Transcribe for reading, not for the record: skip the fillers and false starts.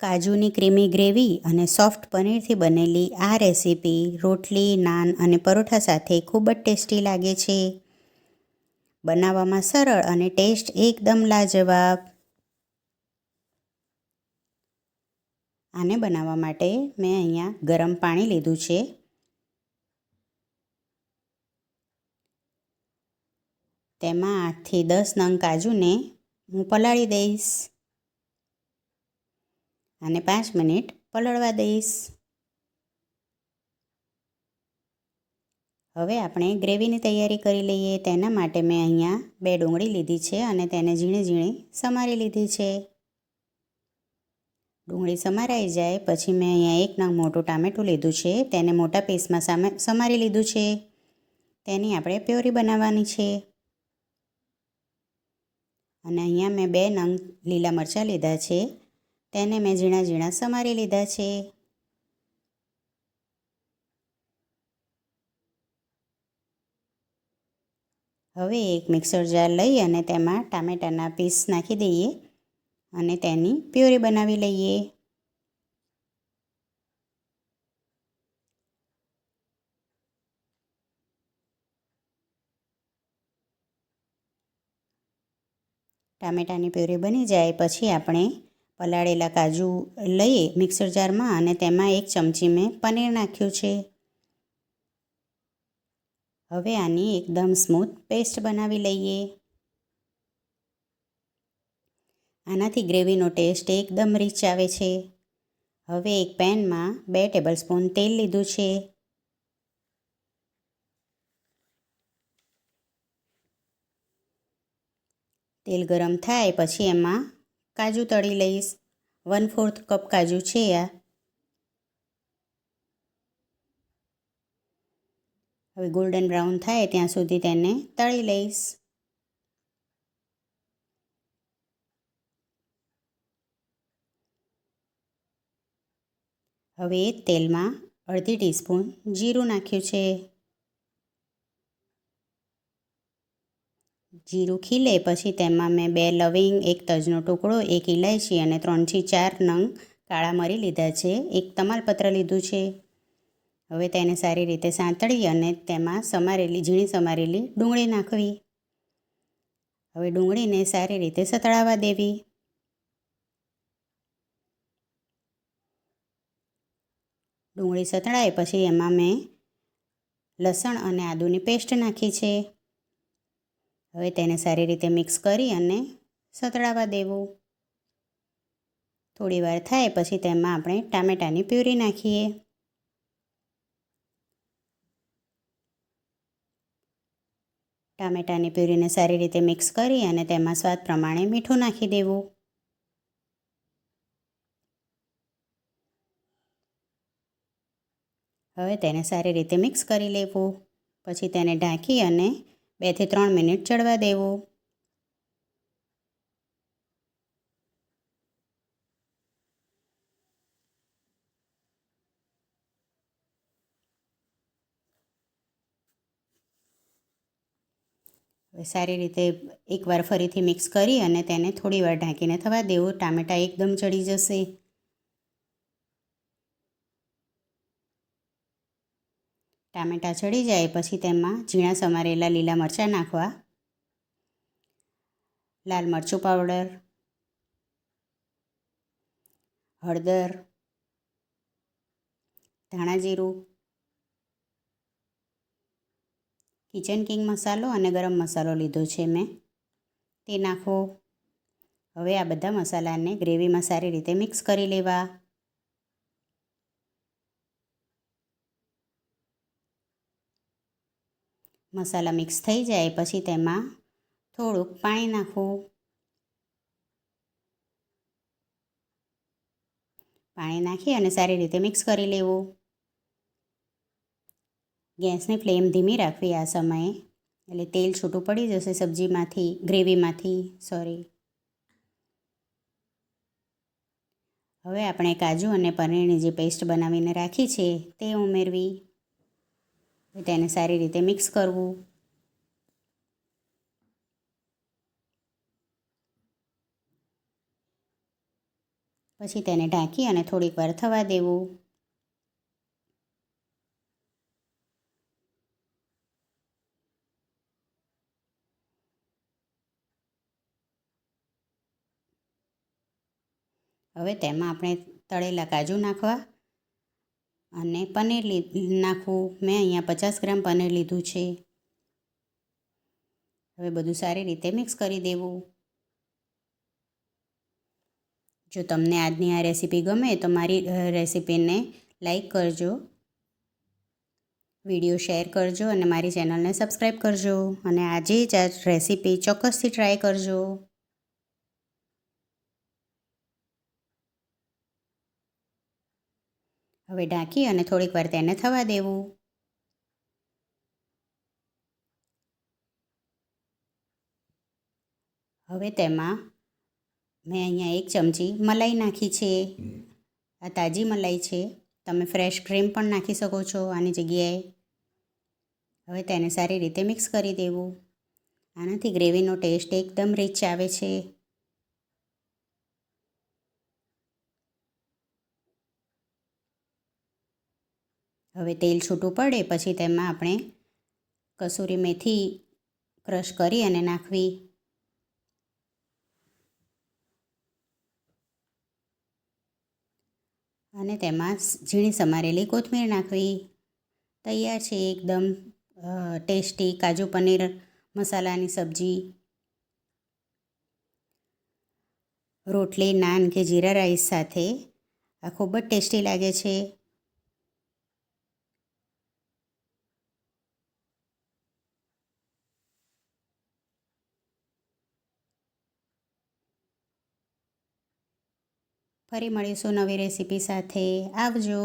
કાજુની creamy gravy અને soft પનીરથી બનેલી આ રેસીપી રોટલી, નાન અને પરોઠા સાથે ખૂબ જ ટેસ્ટી લાગે છે. બનાવવામાં સરળ અને ટેસ્ટ એકદમ લાજવાબ. આને બનાવવા માટે મેં અહીંયા ગરમ પાણી લીધું છે. તેમાં 8થી 10 નંગ કાજુને હું પલાળી દઈશ અને 5 મિનિટ પલળવા દઈશ. હવે આપણે ગ્રેવીની તૈયારી કરી લઈએ. તેના માટે મેં અહીંયા 2 ડુંગળી લીધી છે અને તેને ઝીણી ઝીણી સમારી લીધી છે. ડુંગળી સમારાઈ જાય પછી મેં અહીંયા 1 નંગ મોટું ટામેટું લીધું છે. તેને મોટા પીસમાં સમારી લીધું છે. તેની આપણે પ્યોરી બનાવવાની છે. અને અહીંયા મેં 2 નંગ લીલા મરચાં લીધા છે. તેને મેં ઝીણા ઝીણા સમારી લીધા છે. હવે એક મિક્સર જાર લઈ અને તેમાં ટામેટાના પીસ નાખી દઈએ અને તેની પ્યોરી બનાવી લઈએ. ટામેટાની પ્યોરી બની જાય પછી આપણે પલાળેલા કાજુ લઈએ મિક્સર જારમાં અને તેમાં 1 ચમચી મેં પનીર નાખ્યું છે. હવે આની એકદમ સ્મૂથ પેસ્ટ બનાવી લઈએ. આનાથી ગ્રેવીનો ટેસ્ટ એકદમ રીચ આવે છે. હવે એક પેનમાં 2 ટેબલસ્પૂન તેલ લીધું છે. તેલ ગરમ થાય પછી એમાં કાજુ તળી લઈશ. 1/4 કપ કાજુ છે આ. હવે ગોલ્ડન બ્રાઉન થાય ત્યાં સુધી તેને તળી લઈશ. હવે એ તેલમાં અડધી ટીસ્પૂન જીરું નાખ્યું છે. જીરું ખીલે પછી તેમાં મેં 2 લવિંગ, 1 તજનો ટુકડો, 1 ઇલાયચી અને 3થી 4 નંગ કાળા મરી લીધા છે. 1 તમાલપત્ર લીધું છે. હવે તેને સારી રીતે સાંતળી અને તેમાં ઝીણી સમારેલી ડુંગળી નાખવી. હવે ડુંગળીને સારી રીતે સતળાવા દેવી. ડુંગળી સતળાય પછી એમાં મેં લસણ અને આદુની પેસ્ટ નાખી છે. હવે તેને સારી રીતે મિક્સ કરી અને સતળાવા દેવું. થોડી વાર થાય પછી તેમાં આપણે ટામેટાની પ્યુરી નાખીએ. ટામેટાની પ્યુરીને સારી રીતે મિક્સ કરી અને તેમાં સ્વાદ પ્રમાણે મીઠું નાખી દેવું. હવે તેને સારી રીતે મિક્સ કરી લેવું. પછી તેને ઢાંકી અને 2થી 3 મિનિટ ચડવા દેવું. હવે સારી રીતે એકવાર ફરીથી મિક્સ કરી અને તેને થોડી વાર ઢાંકીને થવા દેવું. ટામેટાં એકદમ ચડી જશે. ટામેટાં ચડી જાય પછી તેમાં ઝીણા સમારેલા લીલા મરચાં નાખવા. લાલ મરચું પાવડર, હળદર, ધાણા જીરું, કિચન કિંગ મસાલો અને ગરમ મસાલો લીધો છે મેં, તે નાખો. હવે આ બધા મસાલાને ગ્રેવીમાં સારી રીતે મિક્સ કરી લેવા. મસાલા મિક્સ થઈ જાય પછી તેમાં થોડુંક પાણી નાખવું. પાણી નાખી અને સારી રીતે મિક્સ કરી લેવું. ગેસની ફ્લેમ ધીમી રાખવી આ સમયે, એટલે તેલ છૂટું પડી જશે ગ્રેવીમાંથી. હવે આપણે કાજુ અને પનીરની જે પેસ્ટ બનાવીને રાખી છે તે ઉમેરવી. તેને સારી રીતે મિક્સ કરવું. પછી તેને ઢાંકી અને થોડીક વાર થવા દેવું. હવે તેમાં આપણે તળેલા કાજુ નાખવા અને પનીર નાખવું. મેં અહીંયા 50 ગ્રામ પનીર લીધું છે. હવે બધું સારી રીતે મિક્સ કરી દેવું. જો તમને આજની આ રેસીપી ગમે તો મારી રેસીપીને લાઈક કરજો, વિડીયો શેર કરજો અને મારી ચેનલને સબસ્ક્રાઈબ કરજો. અને આજે જ આ રેસીપી ચોક્કસથી ટ્રાય કરજો. હવે ઢાંકી અને થોડીક વાર તેને થવા દેવું. હવે તેમાં મેં અહીંયા 1 ચમચી મલાઈ નાખી છે. આ તાજી મલાઈ છે. તમે ફ્રેશ ક્રીમ પણ નાખી શકો છો આની જગ્યાએ. હવે તેને સારી રીતે મિક્સ કરી દેવું. આનાથી ગ્રેવીનો ટેસ્ટ એકદમ રીચ આવે છે. હવે તેલ છૂટું પડે પછી તેમાં આપણે કસૂરી મેથી ક્રશ કરી અને નાખવી. અને તેમાં ઝીણી સમારેલી કોથમીર નાખવી. તૈયાર છે એકદમ ટેસ્ટી કાજુ પનીર મસાલાની સબ્જી. રોટલી, નાન કે જીરા રાઈસ સાથે આ ખૂબ જ ટેસ્ટી લાગે છે. ફરી મળીશું નવી રેસીપી સાથે. આવજો.